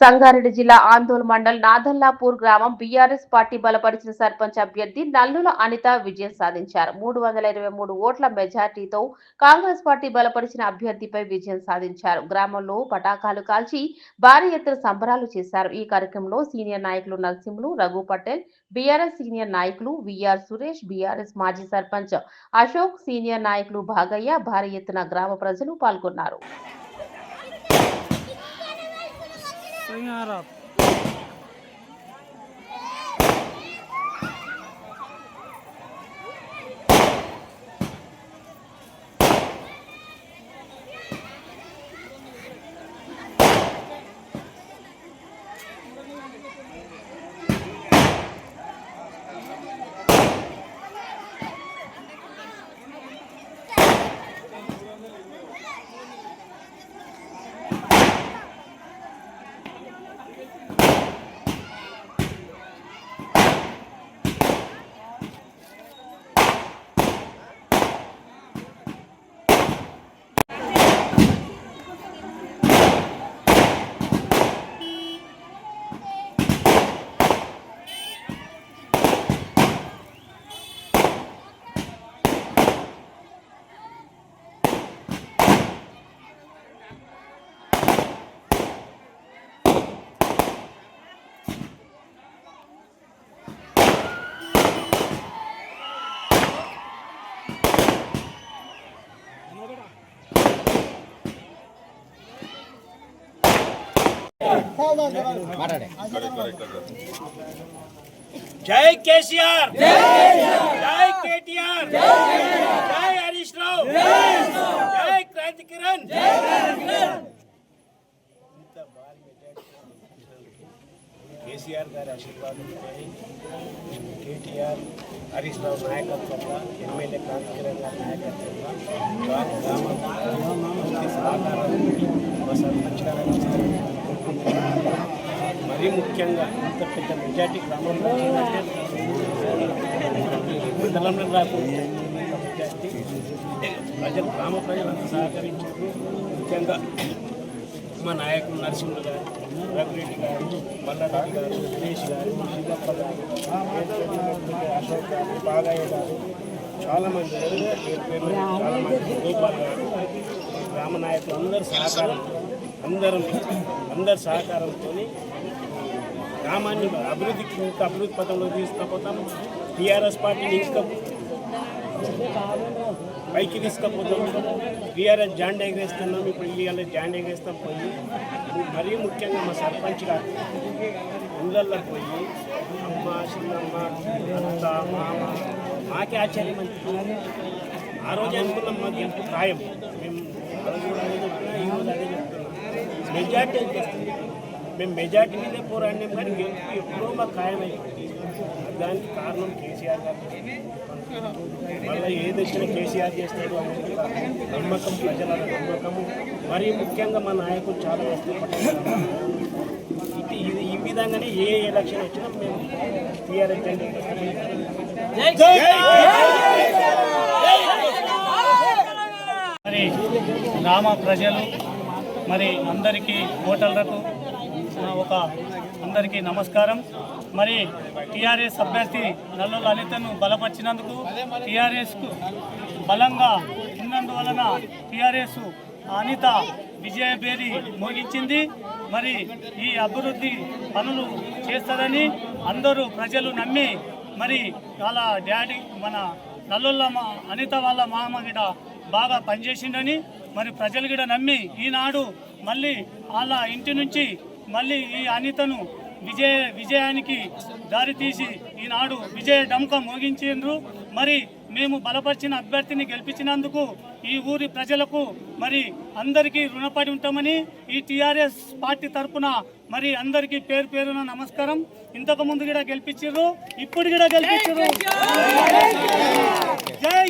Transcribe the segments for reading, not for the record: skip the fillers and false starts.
సంగారెడ్డి జిల్లా ఆందోళ్ మండల్ నాదల్లాపూర్ గ్రామం BRS party బలపరిచిన సర్పంచ్ అభ్యర్థి నల్లుల అనిత విజయం సాధించారు. 323 ఓట్ల మెజార్టీతో కాంగ్రెస్ పార్టీ బలపరిచిన అభ్యర్థిపై విజయం సాధించారు. గ్రామంలో పటాకాలు కాల్చి భారీ ఎత్తున సంబరాలు చేశారు. ఈ కార్యక్రమంలో సీనియర్ నాయకులు నరసింహులు, రఘు పటేల్, బీఆర్ఎస్ సీనియర్ నాయకులు విఆర్ సురేష్, బీఆర్ఎస్ మాజీ సర్పంచ్ అశోక్, సీనియర్ నాయకులు భాగయ్య, భారీ ఎత్తున గ్రామ ప్రజలు పాల్గొన్నారు. जय केसीआर, जय केटीआर, जय हरीश राव, जय क्रांति किरण। केसीआर गाరి ఆశీర్వాదంతో కేటీఆర్ హరీష్ రావు నాయకత్వంలో ఎమ్మెల్యే క్రాంతి కిరణ్ గారి నాయకత్వంలో గ్రామ సహకారాన్ని మా సర్పంచ్ మరీ ముఖ్యంగా ఇంత పెద్ద మెజార్టీ గ్రామంలో మండలంలో రాకుండా మెజార్టీ ప్రజలు గ్రామ ప్రజలంతా సహకరించారు. ముఖ్యంగా మా నాయకులు నరసింహులు గారు, రఘురెడ్డి గారు, మల్లారెడ్డి గారు, దినేష్ గారు, శివప్ప గారు, అశోక్ గారు, బాగయ్య గారు, చాలామంది చాలామంది గోపాల్ గారు, గ్రామ నాయకులు అందరి సహకారంతో గ్రామాన్ని అభివృద్ధికి ఇంకా అభివృద్ధి పథంలో తీసుకుపోతాం. టీఆర్ఎస్ పార్టీని ఇంకా పైకి తీసుకుపోతాం. TRS Zand ఎగరేస్తున్నాం. ఇప్పుడు ఇవాళ జాండ్ ఎగరేస్తాం. పోయి మరీ ముఖ్యంగా మా సర్పంచ్ గారు ఇళ్ళల్లో పోయి అమ్మ, చిన్నమ్మ, అత్త, మామ మాకే ఆశ్చర్యం అనిపిస్తుంది. ఆ రోజు అనుకున్నాం మాకు ఎంత ఖాయం. మేము అదే చెప్తున్నా, ఈరోజు అదే చెప్తున్నాం. మెజార్టీ చేస్తుంది. మేము మెజార్టీ మీదే పోరాడినాం, కానీ గెలుపు ఎప్పుడో మాకు ఖాయమైపోయింది. దానికి కారణం కేసీఆర్ గారు. మళ్ళీ ఏది వచ్చినా కేసీఆర్ చేస్తాడు అనేది నమ్మకం, ప్రజల నమ్మకము. మరీ ముఖ్యంగా మా నాయకులు చాలా కష్టపడ్డారు. ఈ విధంగానే ఏ ఎలక్షన్ వచ్చినా మేము టీఆర్ఎస్ మరి గ్రామ ప్రజలు మరి అందరికీ ఓటర్లకు అందరికీ నమస్కారం. మరి టీఆర్ఎస్ అభ్యర్థి నల్లుల అనితను బలపరిచినందుకు, టీఆర్ఎస్కు బలంగా ఉన్నందువలన టీఆర్ఎస్ అనిత విజయభేరి మోగించింది. మరి ఈ అభివృద్ధి పనులు చేస్తారని అందరూ ప్రజలు నమ్మి, మరి వాళ్ళ డాడీ మన నల్లుల అనిత వాళ్ళ మామ గిడ బాగా పనిచేసిండని మరి ప్రజలు కూడా నమ్మి ఈనాడు మళ్ళీ వాళ్ళ ఇంటి నుంచి మళ్ళీ ఈ అనితను విజయానికి దారి తీసి ఈనాడు విజయ డంక మోగించిండ్రు. మరి మేము బలపరిచిన అభ్యర్థిని గెలిపించినందుకు ఈ ఊరి ప్రజలకు మరి అందరికీ రుణపడి ఉంటామని ఈ టీఆర్ఎస్ పార్టీ తరఫున మరి అందరికీ పేరు పేరున నమస్కారం. ఇంతకు ముందు కూడా గెలిపించారు, ఇప్పుడు కూడా గెలిపించారు. జై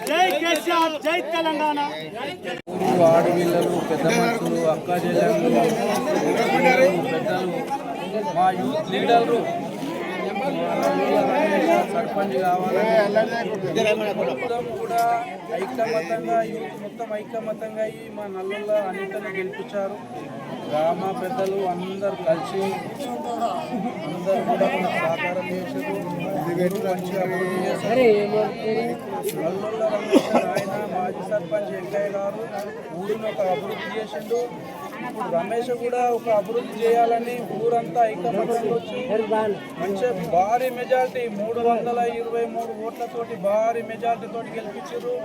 జై కేసీఆర్, జై తెలంగాణ. ఆడపిల్లలు, పెద్ద మనుషులు, అక్క చెల్లెళ్ళు, పెద్దలు, మా యూత్ లీడర్లు సర్పంచ్ కావాలని మొత్తం కూడా ఐకమత్యంగా యూత్ మొత్తం ఐకమత్యంగా అయ్యి మా నల్లుల అనితను గెలిపించారు. గ్రామ పెద్దలు అందరు కలిసి అందరు కూడా మనకు సహకారం చేశారు. మంచిగా అభివృద్ధి చేశారు. నల్లుల రమేష్ ఆయన మాజీ సర్పంచ్ వెంకయ్య గారు ఊరిని ఒక అభివృద్ధి చేసిండు. ఇప్పుడు రమేష్ కూడా ఒక అభివృద్ధి చేయాలని ఊరంతా ఐకమత్యంగా వచ్చి మంచిగా భారీ మెజార్టీ 323 ఓట్లతోటి భారీ మెజార్టీతోటి గెలిపించారు.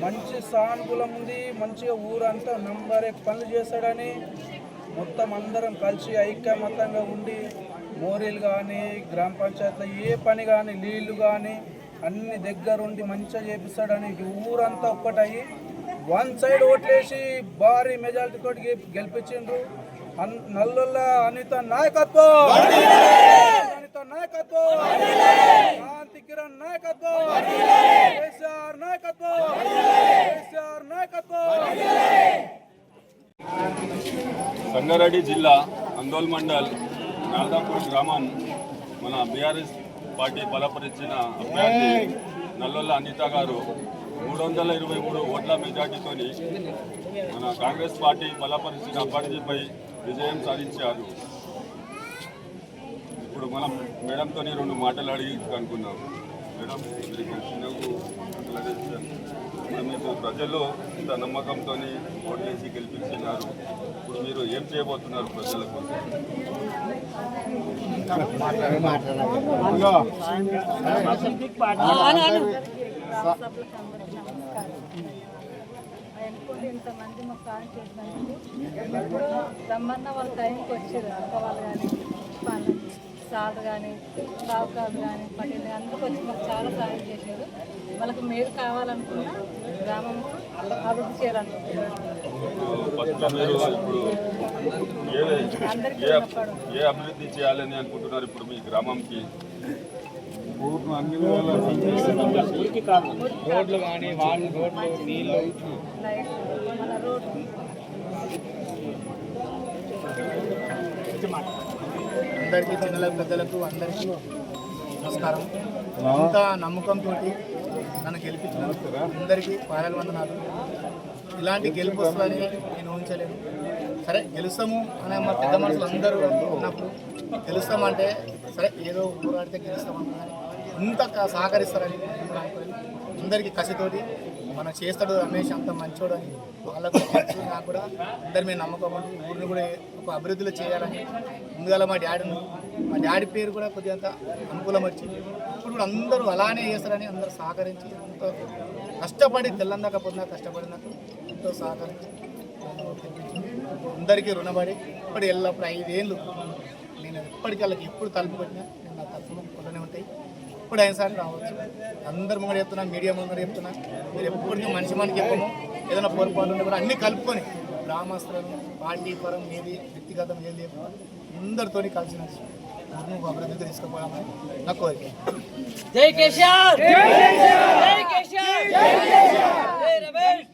మంచి సానుకూలం ఉంది. మంచిగా ఊరంతా నంబర్ 1 పనులు చేస్తాడని మొత్తం అందరం కలిసి ఐకమత్యంగా ఉండి మోరీలు కానీ గ్రామ పంచాయతీలో ఏ పని కానీ నీళ్లు కానీ అన్ని దగ్గరుండి మంచిగా చేపిస్తాడని ఊరంతా ఒక్కటయ్యి 1 సైడ్ ఓట్లేసి భారీ మెజార్టీతో గెలిపించిండ్రు. నల్లుల అనిత నాయకత్వం, అనిత నాయకత్వం, కాంతి కిరణ్ నాయకత్వం, కేసీఆర్ నాయకత్వం, కేసీఆర్ నాయకత్వం. సంగారెడ్డి జిల్లా అందోల్ మండల్ నాదాపూర్ గ్రామం మన బీఆర్ఎస్ పార్టీ బలపరిచిన అభ్యర్థి నల్లుల అనిత గారు 323 ఓట్ల మెజార్టీతో మన కాంగ్రెస్ పార్టీ బలపరిచిన అభ్యర్థిపై విజయం సాధించారు. ఇప్పుడు మనం మేడంతో 2 మాటలు అడిగి కనుక్కున్నాం. మేడం, ఇప్పుడు మీకు ప్రజలు ఇంత నమ్మకంతో ఓట్లేసి గెలిపించినారు. ఇప్పుడు మీరు ఏం చేయబోతున్నారు ప్రజలకు? ఇంతమంది మాకు సాయం చేసినందుకు ఇప్పుడు రమ్మన్న వాళ్ళ టైంకి వచ్చారు. అక్క వాళ్ళు కానీ సార్ కానీ సావుకారు కానీ పటేల్ అందరికి వచ్చి మాకు చాలా సాయం చేశారు. వాళ్ళకి మేలు కావాలనుకున్నా గ్రామం అభివృద్ధి చేయాలనుకుంటున్నారు. ఏ అభివృద్ధి చేయాలని అనుకుంటున్నారు ఇప్పుడు మీ గ్రామంకి? రోడ్లు కానీ రోడ్లు నీళ్ళు మన రోడ్డు అందరికీ చిన్నలకు పెద్దలకు అందరికీ నమస్కారం. ఇంత నమ్మకంతో నన్ను గెలిపించినందుకు అందరికీ పాదాభివందనాలు. ఇలాంటి గెలుపు వస్తుందని నేను ఊహించలేను. సరే గెలుస్తాము అనే మా పెద్ద మనుషులు అందరూ ఉన్నప్పుడు గెలుస్తామంటే సరే ఏదో ఊరాడితే గెలుస్తామని ఇంత సహకరిస్తారని అందరికీ కసితోటి మనం చేస్తాడు రమేష్ అంత మంచోడు అని వాళ్ళకు నాకు కూడా అందరి మీద నమ్మకం ఉంది. ఊరిని కూడా ఒక అభివృద్ధిలో చేయాలని ముందుగా మా డాడీ పేరు కూడా కొద్దిగా అనుకూలం వచ్చింది. ఇప్పుడు కూడా అందరూ అలానే చేస్తారని అందరూ సహకరించి ఎంతో కష్టపడి తెల్లందాక పొందాక కష్టపడినాక ఎంతో సహకరించి అందరికీ రుణపడి ఇప్పుడు ఎల్లప్పుడు 5 ఏళ్ళు నేను ఎప్పటికీ వాళ్ళకి ఎప్పుడు తలుపు పెట్టినా నేను నా తరఫున కొల్లనే ఉంటాయి. ఇప్పుడు అయినసారి రావచ్చు. అందరు ముంగడు చెప్తున్నా, మీడియా ముంగడు చెప్తున్నా, మీరు ఎప్పటికీ మనిషి చెప్పము. ఏదైనా పొరపాటు ఉంటే కూడా అన్నీ కలుపుకొని గ్రామస్తులను పార్టీ పరం మీది వ్యక్తిగతం ఏది చెప్పినా అందరితో కలిసి నువ్వు అభివృద్ధి తీసుకుపోయామని నా కోరిక. జై కేసీఆర్, జై కేసీఆర్, జై కేసీఆర్, జై రమేష్.